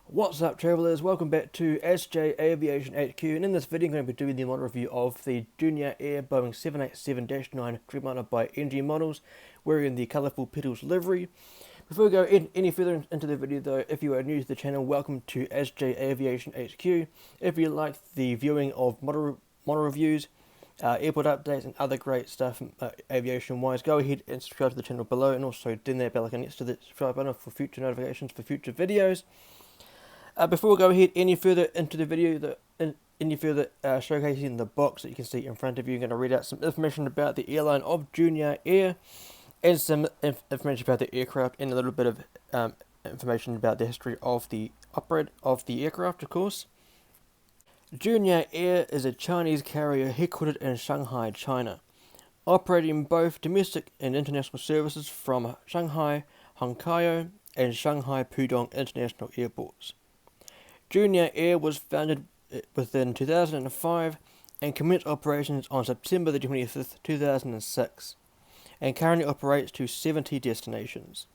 What's up, travellers? Welcome back to SJ Aviation HQ, and in this video I'm going to be doing the model review of the Juneyao Air Boeing 787-9 Dreamliner by NG Models, wearing the Colourful Petals livery. Before we go any further into the video though, if you are new to the channel, welcome to SJ Aviation HQ. If you like the viewing of model reviews, airport updates and other great stuff aviation wise, go ahead and subscribe to the channel below, and also ding that bell icon next to the subscribe button for future notifications for future videos. Before we go ahead any further into the video, showcasing the box that you can see in front of you, I'm going to read out some information about the airline of Juneyao Air, and some information about the aircraft, and a little bit of information about the history of the aircraft, of course. Juneyao Air is a Chinese carrier headquartered in Shanghai, China, operating both domestic and international services from Shanghai, Hongqiao, and Shanghai Pudong International Airports. Juneyao Air was founded within 2005 and commenced operations on September the 25th, 2006, and currently operates to 70 destinations.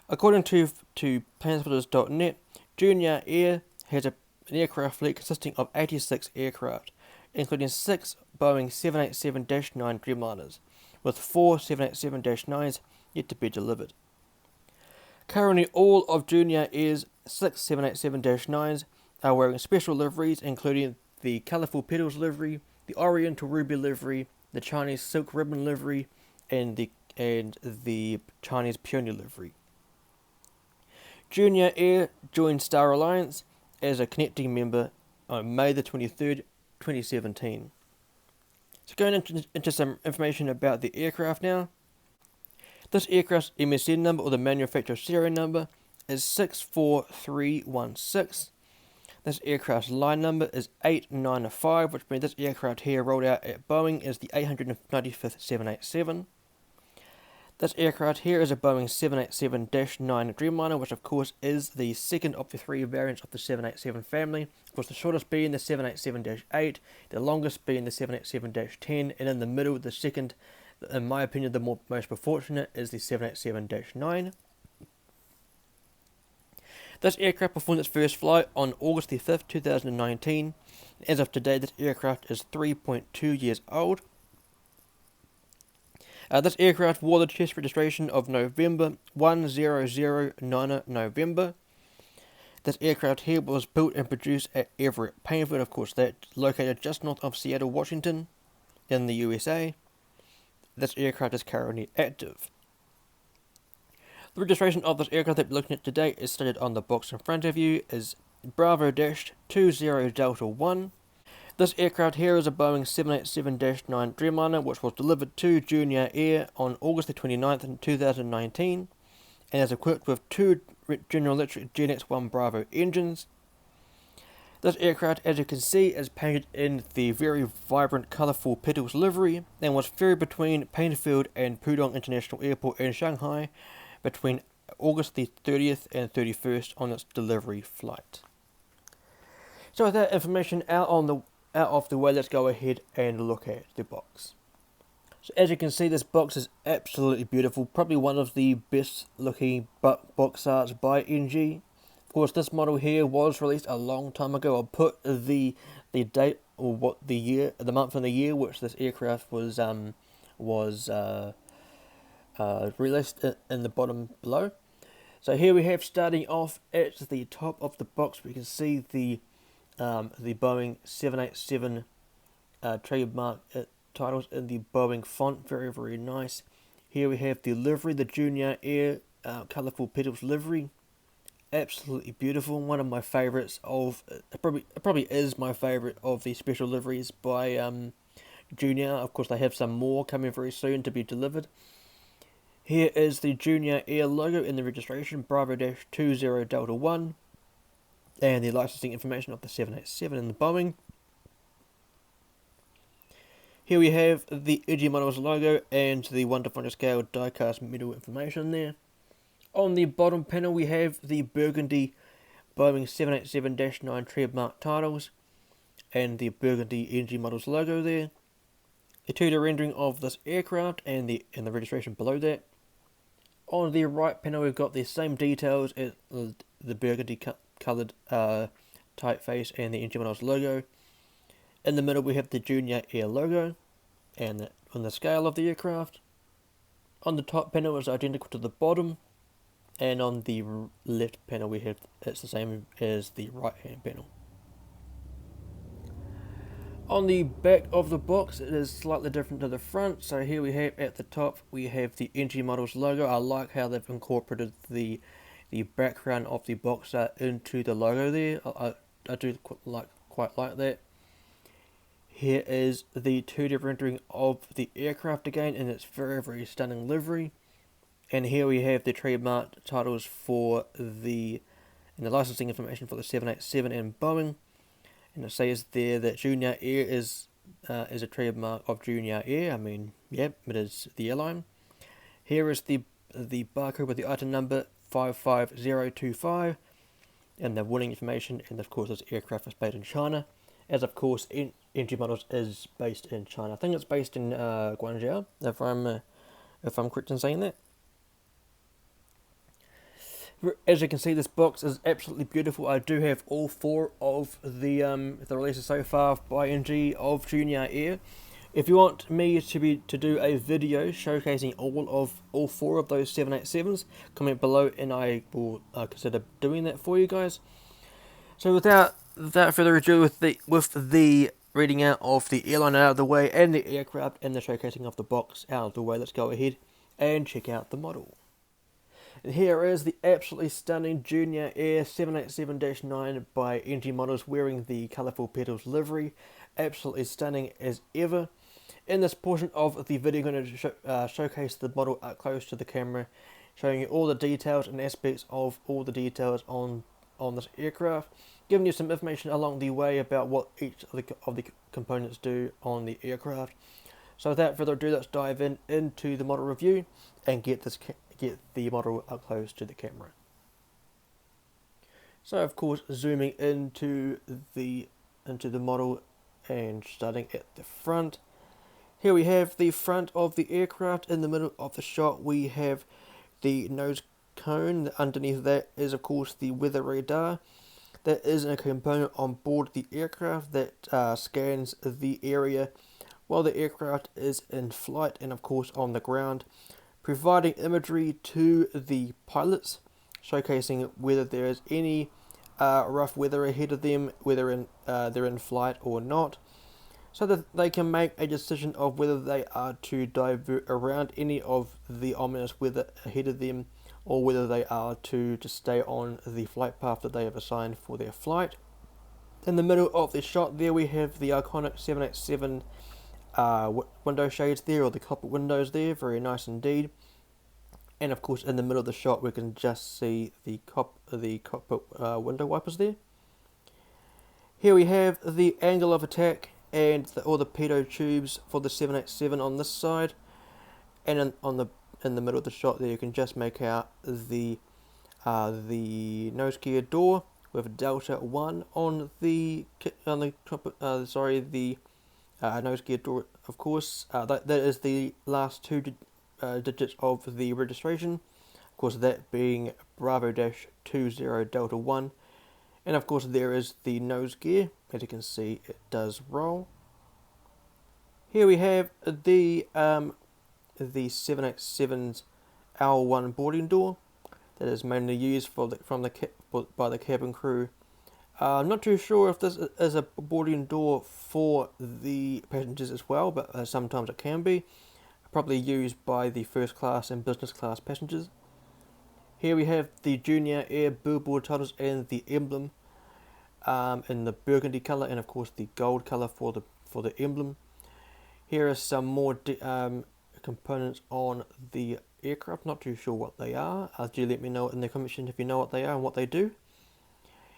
According to planespotters.net, Juneyao Air has an aircraft fleet consisting of 86 aircraft, including 6 Boeing 787-9 Dreamliners, with 4 787-9s yet to be delivered. Currently, all of Juneyao Air's 6 787-9s are wearing special liveries, including the Colourful Petals livery, the Oriental Ruby livery, the Chinese Silk Ribbon livery, and the Chinese Peony livery. Juneyao Air joined Star Alliance as a connecting member on May the 23rd, 2017. So going into some information about the aircraft now. This aircraft's MSN number, or the manufacturer serial number, is 64316. This aircraft's line number is 895, which means this aircraft here rolled out at Boeing is the 895th 787. This aircraft here is a Boeing 787-9 Dreamliner, which of course is the second of the 3 variants of the 787 family. Of course, the shortest being the 787-8, the longest being the 787-10, and in the middle, the second, in my opinion, the most fortunate, is the 787-9. This aircraft performed its first flight on August the 5th, 2019. As of today, this aircraft is 3.2 years old. This aircraft wore the test registration of November 1009 November. This aircraft here was built and produced at Everett Painford, of course, that's located just north of Seattle, Washington, in the USA. This aircraft is currently active. The registration of this aircraft that we're looking at today is stated on the box in front of you is Bravo-20 Delta 1. This aircraft here is a Boeing 787-9 Dreamliner, which was delivered to Juneyao Air on August the 29th, 2019, and is equipped with 2 General Electric Gen X-1 Bravo engines. This aircraft, as you can see, is painted in the very vibrant Colourful Petals livery, and was ferried between Painfield and Pudong International Airport in Shanghai between August the 30th and 31st on its delivery flight. So with that information out of the way, let's go ahead and look at the box. So as you can see, this box is absolutely beautiful, probably one of the best looking box arts by NG. Of course, this model here was released a long time ago. I'll put the date, or the month and the year which this aircraft was released in the bottom below. So here we have, starting off at the top of the box, we can see the Boeing 787 trademark titles in the Boeing font, very, very nice. Here we have the livery, the Juneyao Air Colourful Petals livery, absolutely beautiful. One of my favourites of, probably is my favourite of the special liveries by Juneyao. Of course, they have some more coming very soon to be delivered. Here is the Juneyao Air logo in the registration, Bravo-20 Delta 1, and the licensing information of the 787 in the Boeing. Here we have the NG Models logo and the 1:1 scale die-cast metal information there. On the bottom panel we have the burgundy Boeing 787-9 trademark titles and the burgundy NG Models logo there. A 2D rendering of this aircraft and the registration below that. On the right panel, we've got the same details as the burgundy coloured typeface and the NG Models logo. In the middle, we have the Juneyao Air logo and on the scale of the aircraft. On the top panel is identical to the bottom, and on the left panel we have it's the same as the right hand panel. On the back of the box, it is slightly different to the front. So here we have at the top we have the NG Models logo. I like how they've incorporated the background of the box art into the logo there. I do quite like that. Here is the 2D rendering of the aircraft again in its very stunning livery. And here we have the trademark titles for and the licensing information for the 787 and Boeing. And it says there that Juneyao Air is a trademark of Juneyao Air. I mean, yep, it is the airline. Here is the barcode with the item number 55025 and the warning information. And of course, this aircraft is based in China, as of course NG Models is based in China. I think it's based in Guangzhou, if I'm correct in saying that. As you can see, this box is absolutely beautiful. I do have all 4 of the releases so far by NG of Juneyao Air. If you want me to do a video showcasing all 4 of those 787s, comment below and I will consider doing that for you guys. So without further ado, with the reading out of the airline out of the way and the aircraft and the showcasing of the box out of the way, let's go ahead and check out the model. And here is the absolutely stunning Juneyao Air 787-9 by NG Models wearing the Colourful Petals livery. Absolutely stunning as ever. In this portion of the video, I'm going to showcase the model up close to the camera, showing you all the details and aspects of all the details on this aircraft, giving you some information along the way about what each of the components do on the aircraft. So without further ado, let's dive into the model review and get the model up close to the camera. So of course, zooming into the model and starting at the front. Here we have the front of the aircraft. In the middle of the shot we have the nose cone. Underneath that is of course the weather radar. That is a component on board the aircraft that scans the area while the aircraft is in flight and of course on the ground, providing imagery to the pilots, showcasing whether there is any rough weather ahead of them, whether they're in flight or not, so that they can make a decision of whether they are to divert around any of the ominous weather ahead of them, or whether they are to stay on the flight path that they have assigned for their flight. In the middle of the shot there we have the iconic 787 window shades there, or the cockpit windows there, very nice indeed. And of course in the middle of the shot we can just see the cockpit window wipers there. Here we have the angle of attack and all the pitot tubes for the 787 on this side, and in the middle of the shot there you can just make out the nose gear door with Delta 1 on the nose gear door, of course. That is the last 2 digits of the registration, of course that being Bravo-20 Delta 1. And of course there is the nose gear. As you can see, it does roll. Here we have the 787's L1 boarding door that is mainly used by the cabin crew. I'm not too sure if this is a boarding door for the passengers as well, but sometimes it can be. Probably used by the first class and business class passengers. Here we have the Juneyao Air billboard titles and the emblem in the burgundy colour, and of course the gold colour for the emblem. Here are some more components on the aircraft. Not too sure what they are. Do let me know in the comment section if you know what they are and what they do.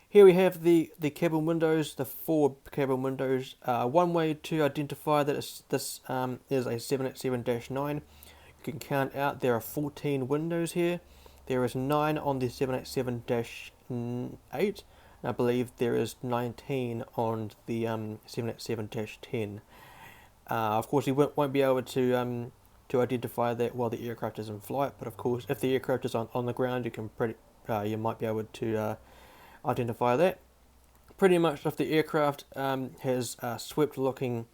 Here we have the cabin windows, the 4 cabin windows. One way to identify that this is a 787-9. You can count out there are 14 windows here. There is 9 on the 787-8. And I believe there is 19 on the 787-10. Of course, you won't be able to to identify that while the aircraft is in flight. But of course, if the aircraft is on the ground, you might be able to identify that. Pretty much, if the aircraft has swept-looking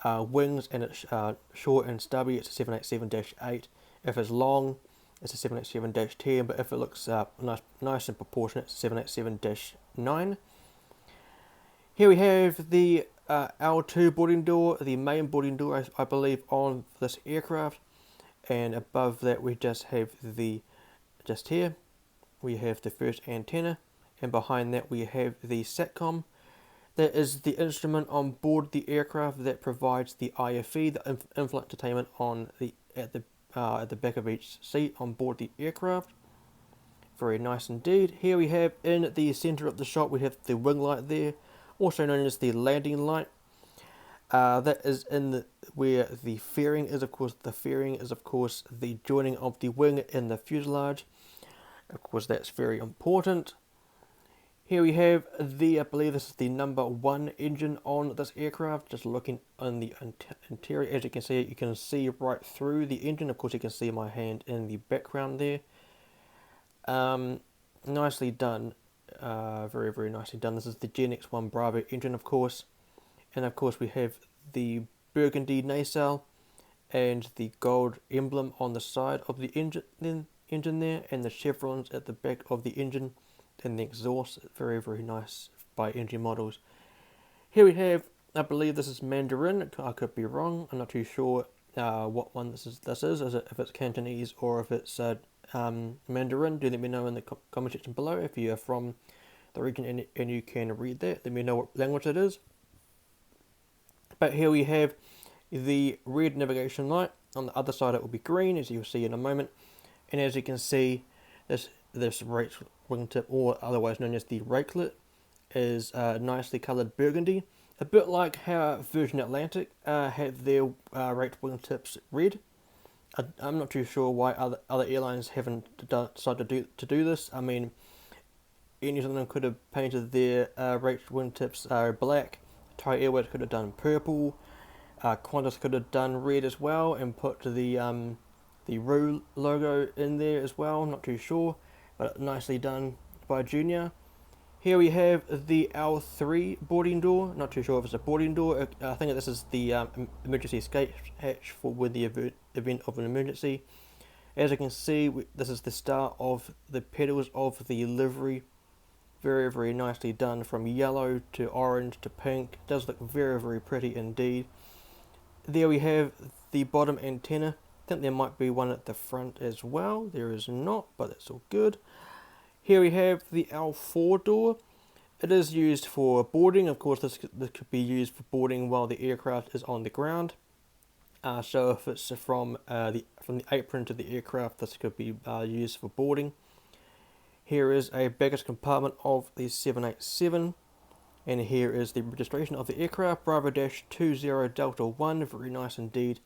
wings and it's short and stubby, it's a 787-8. If it's long, it's a 787-10. But if it looks nice and proportionate, it's a 787-9. Here we have the L2 boarding door, the main boarding door, I believe, on this aircraft. And above that, we just have just here, we have the first antenna. And behind that, we have the SATCOM. That is the instrument on board the aircraft that provides the IFE, the in-flight entertainment, at the back of each seat on board the aircraft. Very nice indeed. Here we have, in the center of the shot, we have the wing light there, also known as the landing light. That is where the fairing is. Of course, the fairing is the joining of the wing and the fuselage. Of course, that's very important. Here we have I believe this is the number 1 engine on this aircraft. Just looking on the interior, as you can see right through the engine. Of course, you can see my hand in the background there. Nicely done. Very, very nicely done. This is the Gen X1 Bravo engine, of course. And of course, we have the burgundy nacelle and the gold emblem on the side of the engine there, and the chevrons at the back of the engine. And the exhaust, very, very nice by NG Models. Here we have, I believe this is Mandarin. I could be wrong. I'm not too sure what one this is. If it's Cantonese or if it's Mandarin. Do let me know in the comment section below if you are from the region and you can read that. Let me know what language it is. But here we have the red navigation light. On the other side, it will be green, as you'll see in a moment. And as you can see, this right wingtip, or otherwise known as the rakelet, is nicely coloured burgundy, a bit like how Virgin Atlantic have their right wingtips red. I'm not too sure why other airlines haven't decided to do this. I mean, Air New Zealand could have painted their right wingtips black. Thai Airways could have done purple. Qantas could have done red as well and put the RU logo in there as well. Not too sure, but nicely done by Juneyao. Here we have the L3 boarding door. Not too sure if it's a boarding door. I think this is the emergency escape hatch for with the event of an emergency. As you can see, this is the start of the petals of the livery. Very, very nicely done, from yellow to orange to pink. It does look very, very pretty indeed. There we have the bottom antenna. I think there might be one at the front as well. There is not, but that's all good. Here we have the L4 door. It is used for boarding. Of course, this could be used for boarding while the aircraft is on the ground. So if it's from the apron to the aircraft, this could be used for boarding. Here is a baggage compartment of the 787. And here is the registration of the aircraft, Bravo-20 Delta 1, very nice indeed.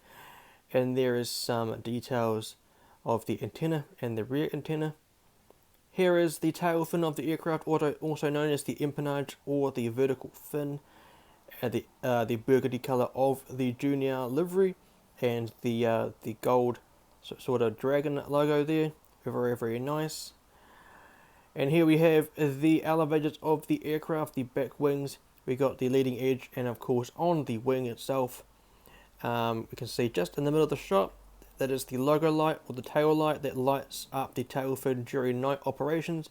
And there is some details of the antenna and the rear antenna. Here is the tail fin of the aircraft, also known as the empennage or the vertical fin. The burgundy colour of the Juneyao livery, and the gold sort of dragon logo there, very, very nice. And here we have the elevators of the aircraft, the back wings. We got the leading edge, and of course on the wing itself, we can see just in the middle of the shot, that is the logo light or the tail light that lights up the tail fin during night operations,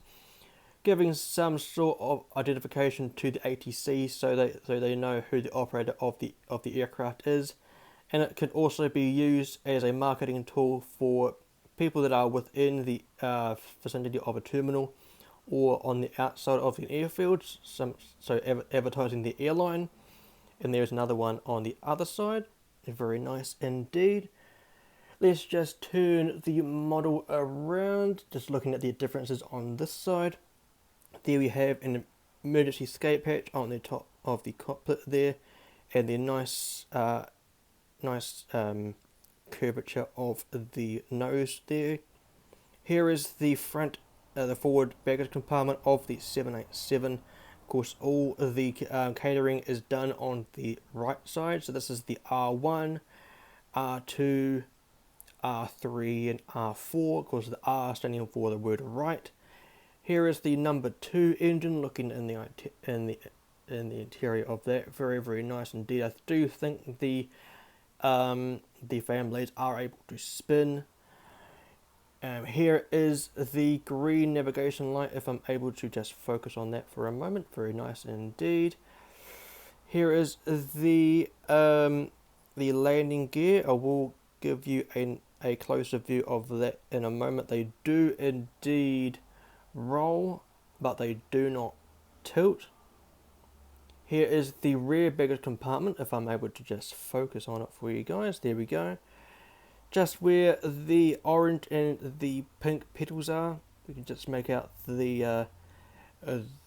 giving some sort of identification to the ATC so they know who the operator of the aircraft is. And it could also be used as a marketing tool for people that are within the vicinity of a terminal or on the outside of the airfield, so advertising the airline. And there's another one on the other side, very nice indeed. Let's just turn the model around, just looking at the differences on this side. There we have an emergency escape hatch on the top of the cockpit there, and the nice curvature of the nose there. Here is the forward baggage compartment of the 787. Of course, all the catering is done on the right side. So this is the R1, R2, R3 and R4, of course the R standing for the word right. Here is the number 2 engine, looking in the interior of that. Very, very nice indeed. I do think the fan blades are able to spin. Here is the green navigation light, if I'm able to just focus on that for a moment. Very nice indeed. Here is the landing gear. I will give you a closer view of that in a moment. They do indeed roll, but they do not tilt. Here is the rear baggage compartment, if I'm able to just focus on it for you guys. There we go. Just where the orange and the pink petals are, we can just make out the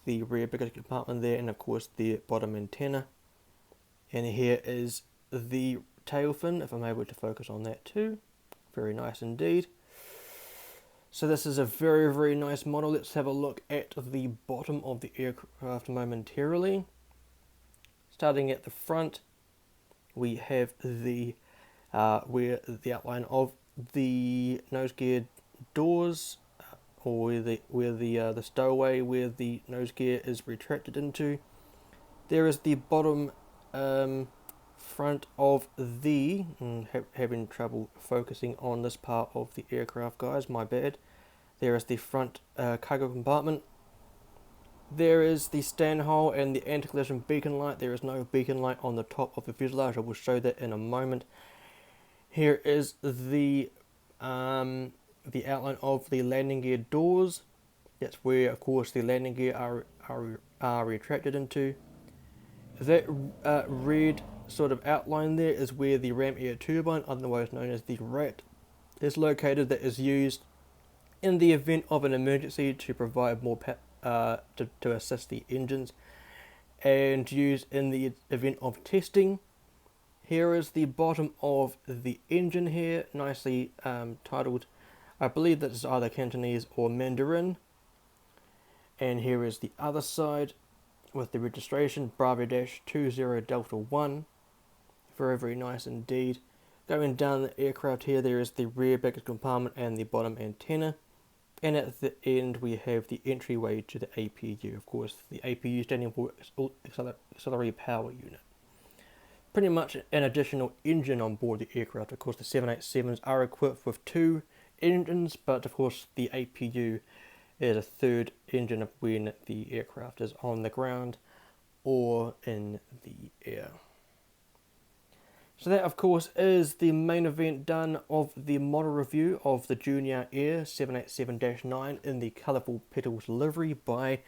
rear baggage compartment there, and of course the bottom antenna. And here is the tail fin, if I'm able to focus on that too. Very nice indeed. So this is a very, very nice model. Let's have a look at the bottom of the aircraft momentarily. Starting at the front, we have the where the outline of the nose gear doors, or where the stowaway where the nose gear is retracted into. There is the bottom front of the having trouble focusing on this part of the aircraft, guys, my bad. There is the front cargo compartment. There is the stand hole and the anti-collision beacon light. There is no beacon light on the top of the fuselage. I will show that in a moment. Here is the outline of the landing gear doors. That's where, of course, the landing gear are retracted into. That red sort of outline there is where the ram air turbine, otherwise known as the RAT, is located. That is used in the event of an emergency to provide more to assist the engines, and used in the event of testing. Here is the bottom of the engine here, nicely titled, I believe that is either Cantonese or Mandarin. And here is the other side with the registration, Bravo-20 Delta 1. Very, very nice indeed. Going down the aircraft here, there is the rear baggage compartment and the bottom antenna. And at the end we have the entryway to the APU. Of course, the APU standing for Auxiliary Power Unit. Pretty much an additional engine on board the aircraft. Of course, the 787s are equipped with 2 engines, but of course the APU is a 3rd engine when the aircraft is on the ground or in the air. So that, of course, is the main event done of the model review of the Juneyao Air 787-9 in the Colourful Petals livery by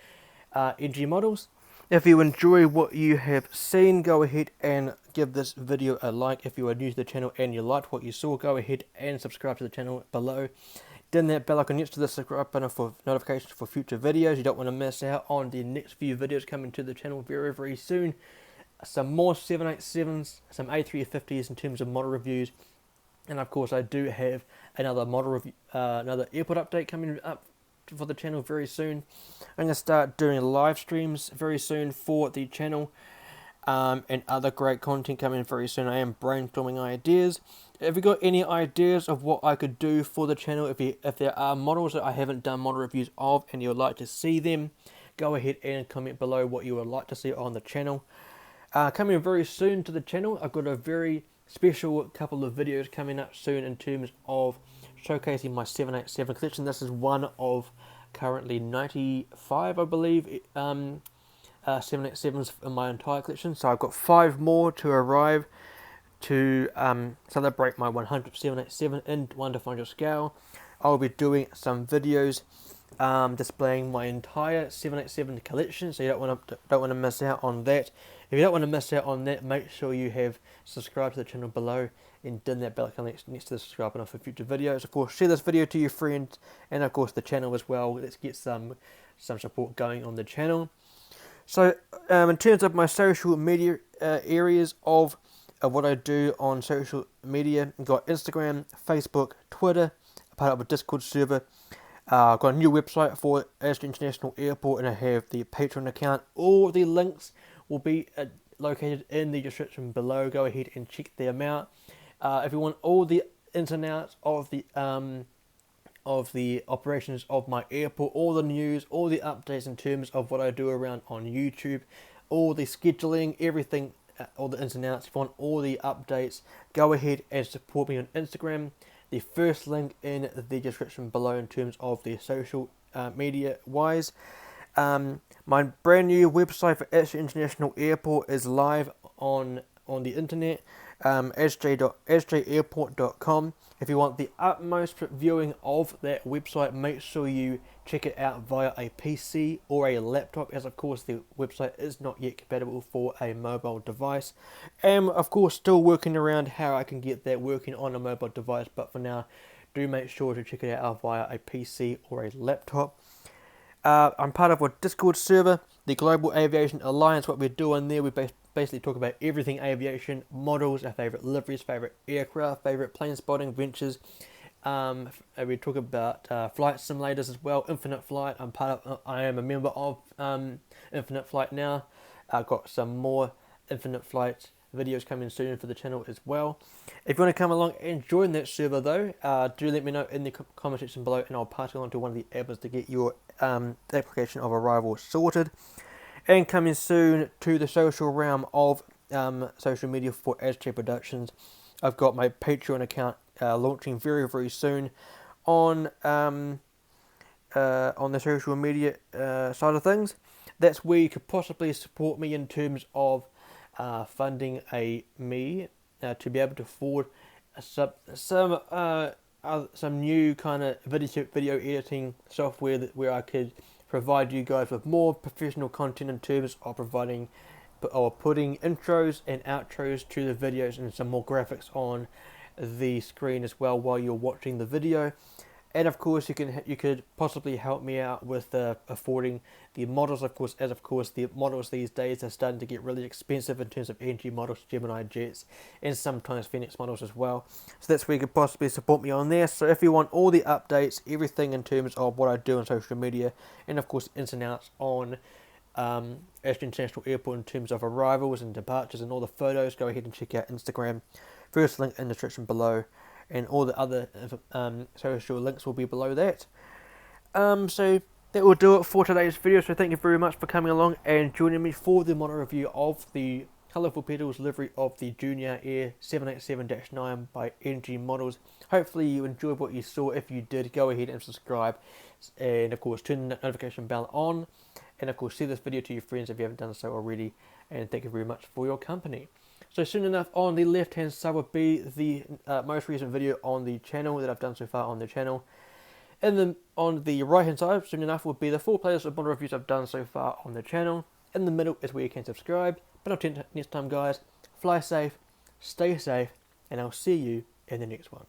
NG Models. If you enjoy what you have seen, go ahead and give this video a like. If you are new to the channel and you liked what you saw, go ahead and subscribe to the channel below. Then that bell icon next to the subscribe button for notifications for future videos. You don't want to miss out on the next few videos coming to the channel very, very soon. Some more 787s, some A350s in terms of model reviews, and of course I do have another model review, another airport update coming up for the channel very soon. I'm going to start doing live streams very soon for the channel, and other great content coming very soon. I am brainstorming ideas. If you got any ideas of what I could do for the channel, if there are models that I haven't done model reviews of and you would like to see them, go ahead and comment below what you would like to see on the channel. Coming very soon to the channel, I've got a very special couple of videos coming up soon in terms of showcasing my 787 collection. This is one of currently 95, I believe, 787s in my entire collection. So I've got 5 more to arrive to celebrate my 100th 787 in 1:5 scale. I'll be doing some videos displaying my entire 787 collection, so you don't want to miss out on that. If you don't want to miss out on that, make sure you have subscribed to the channel below and done that bell icon next to the subscribe button for future videos. Of course, share this video to your friends and of course the channel as well. Let's get some support going on the channel. So in terms of my social media areas of what I do on social media, I've got Instagram, Facebook, Twitter, part of a Discord server. I've got a new website for Ashley International Airport, and I have the Patreon account. All the links will be located in the description below. Go ahead and check them out. If you want all the ins and outs of the operations of my airport, all the news, all the updates in terms of what I do around on YouTube, all the scheduling, everything, all the ins and outs. If you want all the updates, go ahead and support me on Instagram. The first link in the description below in terms of the social media wise. My brand new website for Ashley International Airport is live on the internet, sjairport.com. If you want the utmost viewing of that website, make sure you check it out via a PC or a laptop, as of course the website is not yet compatible for a mobile device. And of course still working around how I can get that working on a mobile device, but for now do make sure to check it out via a PC or a laptop. I'm part of a Discord server, the Global Aviation Alliance. What we're doing there, we basically talk about everything aviation, models, our favourite liveries, favourite aircraft, favourite plane spotting ventures. We talk about flight simulators as well, Infinite Flight. I am a member of Infinite Flight now. I've got some more Infinite Flight videos coming soon for the channel as well. If you want to come along and join that server though, do let me know in the comment section below, and I'll pass it on to one of the admins to get your application of arrival sorted. And coming soon to the social realm of social media for SJ Productions, I've got my Patreon account launching very, very soon on the social media side of things. That's where you could possibly support me in terms of funding me to be able to afford some new kind of video editing software where I could provide you guys with more professional content in terms of putting intros and outros to the videos, and some more graphics on the screen as well while you're watching the video. And of course you could possibly help me out with affording the models, of course, as the models these days are starting to get really expensive in terms of NG models, Gemini jets, and sometimes Phoenix models as well. So that's where you could possibly support me on there. So if you want all the updates, everything in terms of what I do on social media, and of course ins and outs on Ashley International Airport in terms of arrivals and departures and all the photos, go ahead and check out Instagram. First link in the description below, and all the other social links will be below that. So that will do it for today's video. So thank you very much for coming along and joining me for the model review of the Colourful Petals livery of the Juneyao Air 787-9 by NG Models. Hopefully you enjoyed what you saw. If you did, go ahead and subscribe, and of course turn the notification bell on, and of course share this video to your friends if you haven't done so already. And thank you very much for your company. So soon enough, on the left hand side will be the most recent video on the channel that I've done so far on the channel. And then on the right hand side, soon enough, will be the full playlist of model reviews I've done so far on the channel. In the middle is where you can subscribe. But until next time guys, fly safe, stay safe, and I'll see you in the next one.